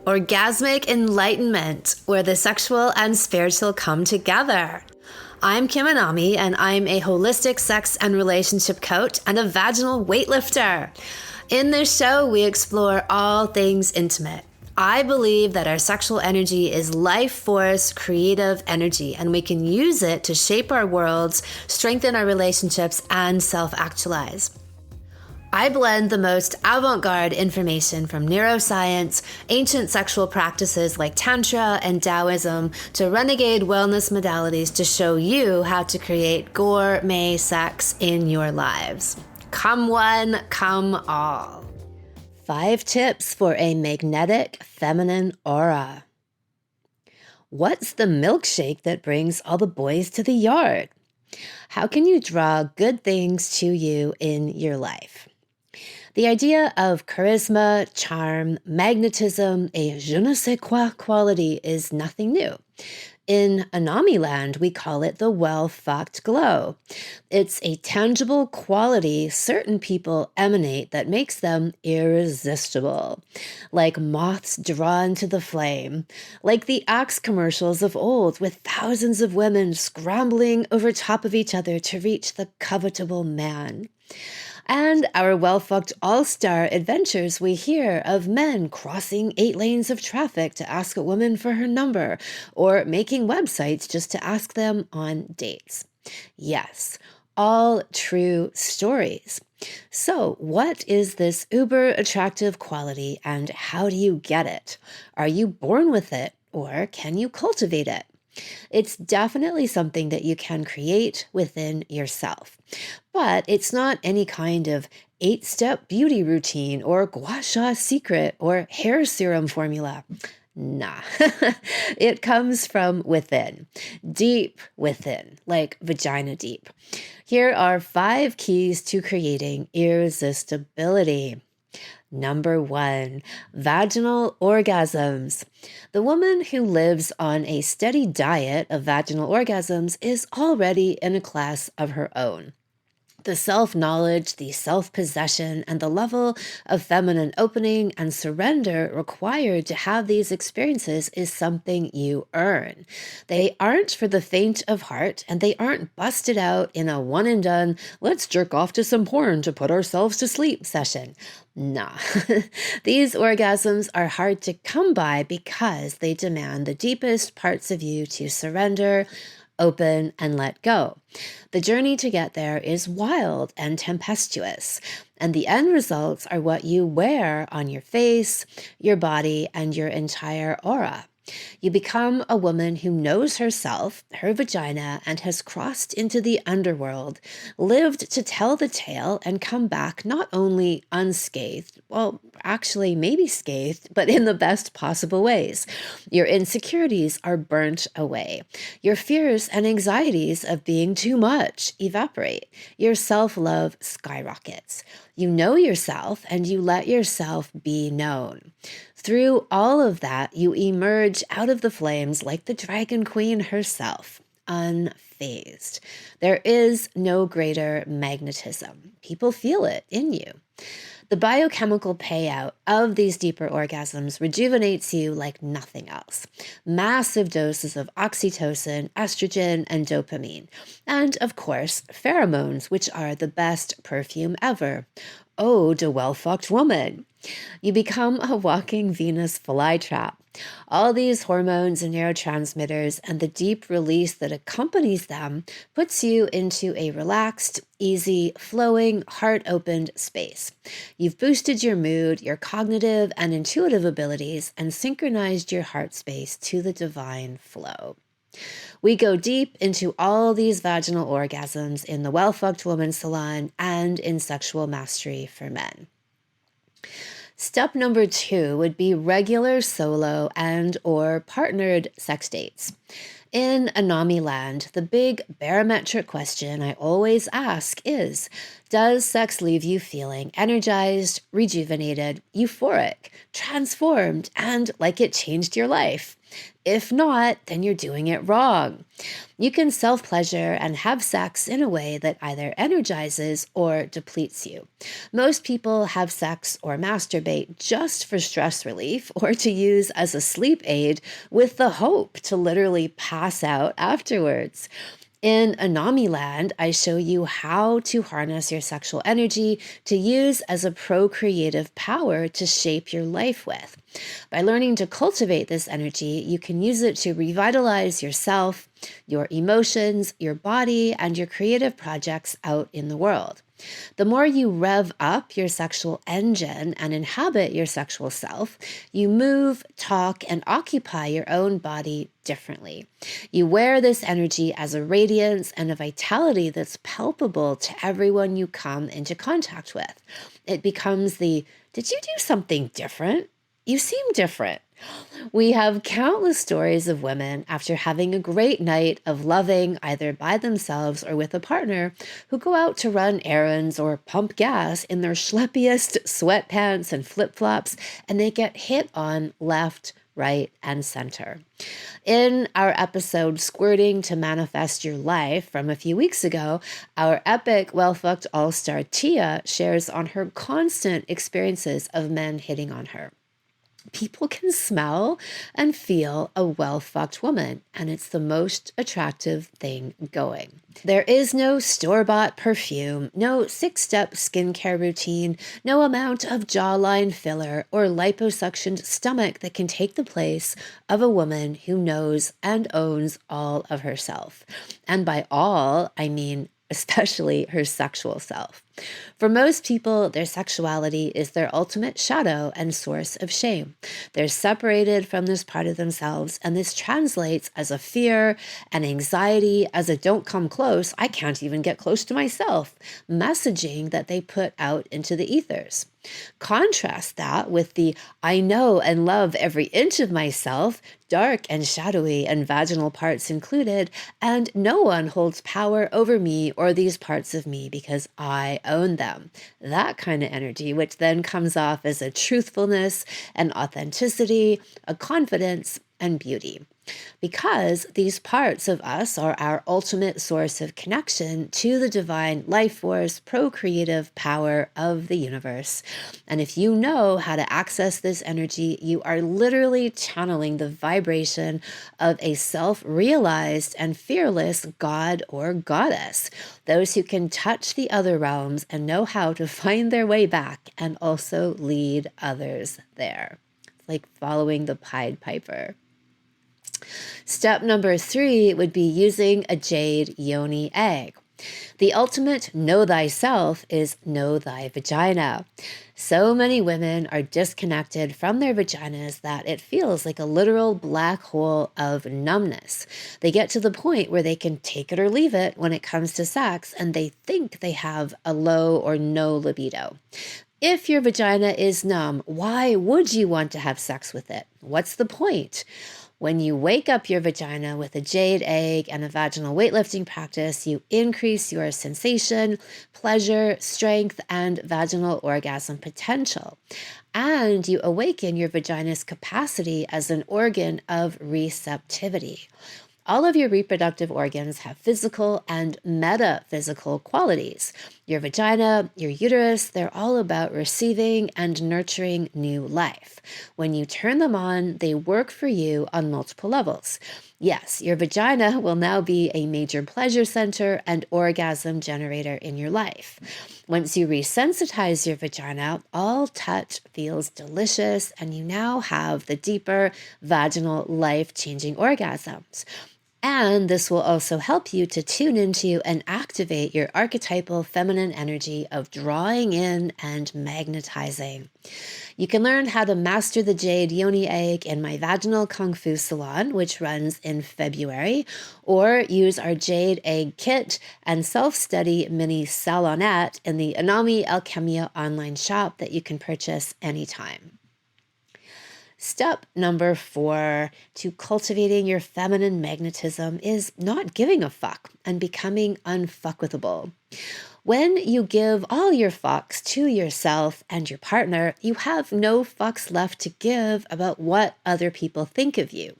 Orgasmic enlightenment, where the sexual and spiritual come together. I'm Kim Anami, and I'm a holistic sex and relationship coach and a vaginal weightlifter. In this show, we explore all things intimate. I believe that our sexual energy is life force, creative energy, and we can use it to shape our worlds, strengthen our relationships, and self-actualize. I blend the most avant-garde information from neuroscience, ancient sexual practices like Tantra and Taoism, to renegade wellness modalities to show you how to create gourmet sex in your lives. Come one, come all. 5 tips for a magnetic feminine aura. What's the milkshake that brings all the boys to the yard? How can you draw good things to you in your life? The idea of charisma, charm, magnetism, a je ne sais quoi quality is nothing new. In Anami land, we call it the well-fucked glow. It's a tangible quality certain people emanate that makes them irresistible, like moths drawn to the flame, like the Axe commercials of old with thousands of women scrambling over top of each other to reach the covetable man. And our well-fucked all-star adventures we hear of men crossing 8 lanes of traffic to ask a woman for her number, or making websites just to ask them on dates. Yes, all true stories. So what is this uber attractive quality and how do you get it? Are you born with it or can you cultivate it? It's definitely something that you can create within yourself, but it's not any kind of 8-step beauty routine or gua sha secret or hair serum formula. Nah, it comes from within, deep within, like vagina deep. Here are 5 keys to creating irresistibility. Number 1, vaginal orgasms. The woman who lives on a steady diet of vaginal orgasms is already in a class of her own. The self-knowledge, the self-possession, and the level of feminine opening and surrender required to have these experiences is something you earn. They aren't for the faint of heart, and they aren't busted out in a one-and-done, let's jerk off to some porn to put ourselves to sleep session. Nah. These orgasms are hard to come by because they demand the deepest parts of you to surrender, open, and let go. The journey to get there is wild and tempestuous, and the end results are what you wear on your face, your body, and your entire aura. You become a woman who knows herself, her vagina, and has crossed into the underworld, lived to tell the tale, and come back not only unscathed, well, actually maybe scathed, but in the best possible ways. Your insecurities are burnt away. Your fears and anxieties of being too much evaporate. Your self-love skyrockets. You know yourself and you let yourself be known. Through all of that, you emerge out of the flames like the Dragon Queen herself, unfazed. There is no greater magnetism. People feel it in you. The biochemical payout of these deeper orgasms rejuvenates you like nothing else. Massive doses of oxytocin, estrogen, and dopamine. And, of course, pheromones, which are the best perfume ever. Eau de Well-Fucked woman. You become a walking Venus flytrap. All these hormones and neurotransmitters and the deep release that accompanies them puts you into a relaxed, easy, flowing, heart-opened space. You've boosted your mood, your cognitive and intuitive abilities, and synchronized your heart space to the divine flow. We go deep into all these vaginal orgasms in the Well-Fucked Woman Salon and in Sexual Mastery for Men. Step number 2 would be regular solo and or partnered sex dates. In Anami land, the big barometric question I always ask is, does sex leave you feeling energized, rejuvenated, euphoric, transformed, and like it changed your life? If not, then you're doing it wrong. You can self-pleasure and have sex in a way that either energizes or depletes you. Most people have sex or masturbate just for stress relief or to use as a sleep aid with the hope to literally pass out afterwards. In Anami Land, I show you how to harness your sexual energy to use as a procreative power to shape your life with. By learning to cultivate this energy, you can use it to revitalize yourself, your emotions, your body, and your creative projects out in the world. The more you rev up your sexual engine and inhabit your sexual self, you move, talk, and occupy your own body differently. You wear this energy as a radiance and a vitality that's palpable to everyone you come into contact with. It becomes the, did you do something different? You seem different. We have countless stories of women after having a great night of loving either by themselves or with a partner who go out to run errands or pump gas in their schleppiest sweatpants and flip-flops, and they get hit on left, right, and center. In our episode, Squirting to Manifest Your Life from a few weeks ago, our epic well-fucked all-star Tia shares on her constant experiences of men hitting on her. People can smell and feel a well-fucked woman, and it's the most attractive thing going. There is no store-bought perfume, no 6-step skincare routine, no amount of jawline filler or liposuctioned stomach that can take the place of a woman who knows and owns all of herself. And by all, I mean especially her sexual self. For most people, their sexuality is their ultimate shadow and source of shame. They're separated from this part of themselves, and this translates as a fear and anxiety, as a don't come close, I can't even get close to myself, messaging that they put out into the ethers. Contrast that with the I know and love every inch of myself, dark and shadowy and vaginal parts included, and no one holds power over me or these parts of me because I own them. That kind of energy, which then comes off as a truthfulness, an authenticity, a confidence, and beauty. Because these parts of us are our ultimate source of connection to the divine life force, procreative power of the universe. And if you know how to access this energy, you are literally channeling the vibration of a self-realized and fearless god or goddess. Those who can touch the other realms and know how to find their way back and also lead others there. It's like following the Pied Piper. Step number 3 would be using a jade yoni egg. The ultimate know thyself is know thy vagina. So many women are disconnected from their vaginas that it feels like a literal black hole of numbness. They get to the point where they can take it or leave it when it comes to sex, and they think they have a low or no libido. If your vagina is numb, why would you want to have sex with it? What's the point? When you wake up your vagina with a jade egg and a vaginal weightlifting practice, you increase your sensation, pleasure, strength, and vaginal orgasm potential. And you awaken your vagina's capacity as an organ of receptivity. All of your reproductive organs have physical and metaphysical qualities. Your vagina, your uterus, they're all about receiving and nurturing new life. When you turn them on, they work for you on multiple levels. Yes, your vagina will now be a major pleasure center and orgasm generator in your life. Once you resensitize your vagina, all touch feels delicious, and you now have the deeper vaginal life-changing orgasms. And this will also help you to tune into and activate your archetypal feminine energy of drawing in and magnetizing. You can learn how to master the jade yoni egg in my Vaginal Kung Fu Salon, which runs in February, or use our jade egg kit and self-study mini salonette in the Anami Alchemia online shop that you can purchase anytime. Step number 4 to cultivating your feminine magnetism is not giving a fuck and becoming unfuckwithable. When you give all your fucks to yourself and your partner, you have no fucks left to give about what other people think of you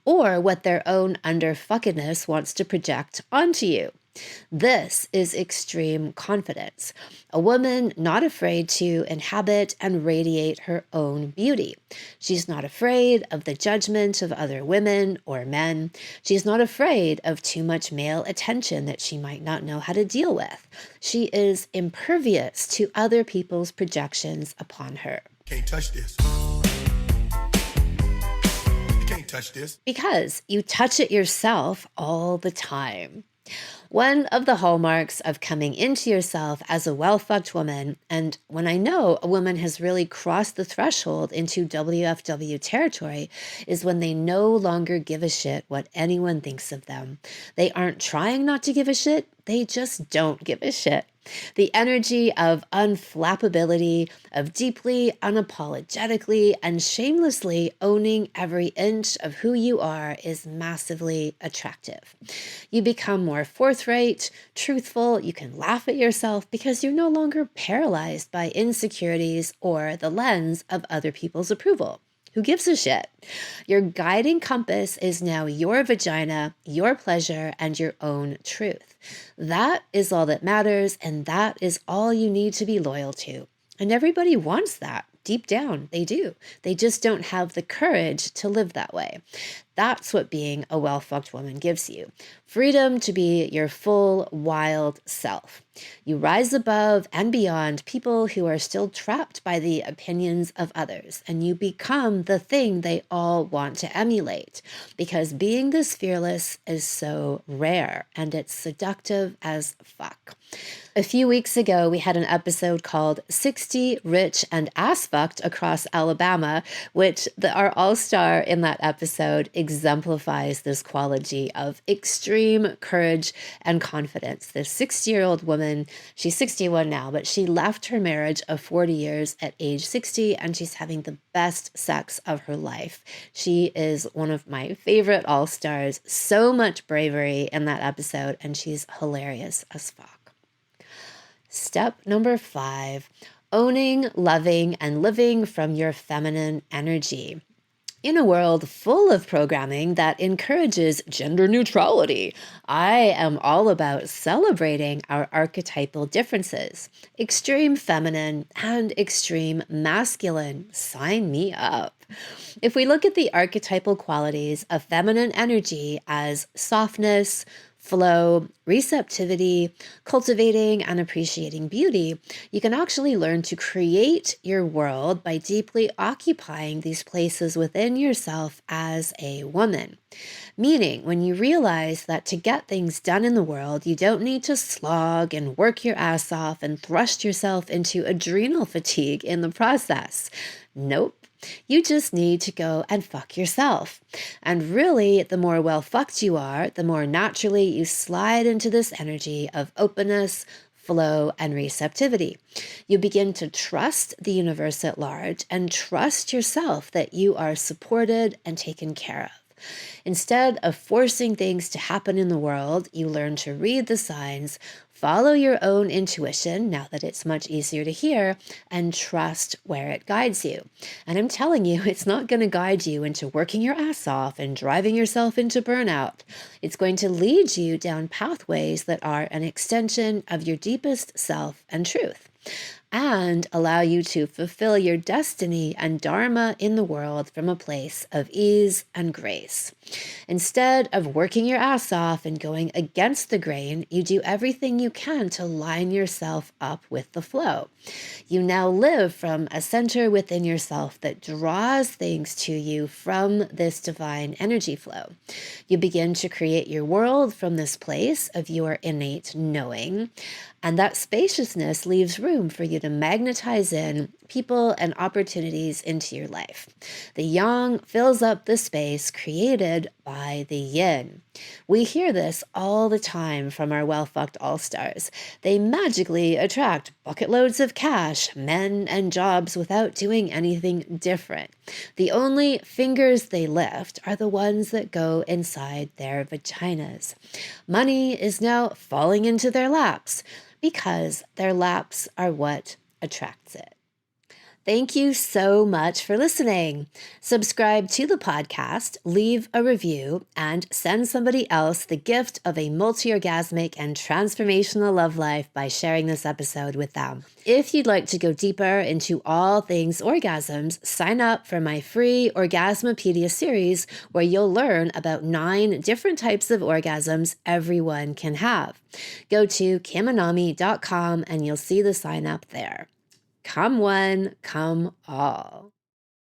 or what their own underfuckedness wants to project onto you. This is extreme confidence. A woman not afraid to inhabit and radiate her own beauty. She's not afraid of the judgment of other women or men. She's not afraid of too much male attention that she might not know how to deal with. She is impervious to other people's projections upon her. Can't touch this. You can't touch this. Because you touch it yourself all the time. One of the hallmarks of coming into yourself as a well-fucked woman, and when I know a woman has really crossed the threshold into WFW territory, is when they no longer give a shit what anyone thinks of them. They aren't trying not to give a shit, they just don't give a shit. The energy of unflappability, of deeply, unapologetically, and shamelessly owning every inch of who you are is massively attractive. You become more forthright, truthful, you can laugh at yourself because you're no longer paralyzed by insecurities or the lens of other people's approval. Who gives a shit? Your guiding compass is now your vagina, your pleasure, and your own truth. That is all that matters, and that is all you need to be loyal to. And everybody wants that. Deep down, they do. They just don't have the courage to live that way. That's what being a well-fucked woman gives you. Freedom to be your full, wild self. You rise above and beyond people who are still trapped by the opinions of others, and you become the thing they all want to emulate, because being this fearless is so rare, and it's seductive as fuck. A few weeks ago, we had an episode called 60 Rich and Ass Fucked Across Alabama, which our all-star in that episode exemplifies this quality of extreme courage and confidence. This 60-year-old woman, she's 61 now, but she left her marriage of 40 years at age 60, and she's having the best sex of her life. She is one of my favorite all-stars. So much bravery in that episode, and she's hilarious as fuck. Step number 5, owning, loving, and living from your feminine energy. In a world full of programming that encourages gender neutrality, I am all about celebrating our archetypal differences. Extreme feminine and extreme masculine. Sign me up. If we look at the archetypal qualities of feminine energy as softness, flow, receptivity, cultivating and appreciating beauty, you can actually learn to create your world by deeply occupying these places within yourself as a woman. Meaning, when you realize that to get things done in the world, you don't need to slog and work your ass off and thrust yourself into adrenal fatigue in the process. Nope. You just need to go and fuck yourself. And really, the more well-fucked you are, the more naturally you slide into this energy of openness, flow, and receptivity. You begin to trust the universe at large and trust yourself that you are supported and taken care of. Instead of forcing things to happen in the world, you learn to read the signs, follow your own intuition, now that it's much easier to hear, and trust where it guides you. And I'm telling you, it's not going to guide you into working your ass off and driving yourself into burnout. It's going to lead you down pathways that are an extension of your deepest self and truth, and allow you to fulfill your destiny and dharma in the world from a place of ease and grace. Instead of working your ass off and going against the grain, you do everything you can to line yourself up with the flow. You now live from a center within yourself that draws things to you from this divine energy flow. You begin to create your world from this place of your innate knowing, and that spaciousness leaves room for you to magnetize in people and opportunities into your life. The yang fills up the space created by the yin. We hear this all the time from our well-fucked all-stars. They magically attract bucketloads of cash, men, and jobs without doing anything different. The only fingers they lift are the ones that go inside their vaginas. Money is now falling into their laps. because their laps are what attracts it. Thank you so much for listening. Subscribe to the podcast, leave a review, and send somebody else the gift of a multi-orgasmic and transformational love life by sharing this episode with them. If you'd like to go deeper into all things orgasms, sign up for my free Orgasmopedia series, where you'll learn about 9 different types of orgasms everyone can have. Go to kimanami.com and you'll see the sign up there. Come one, come all.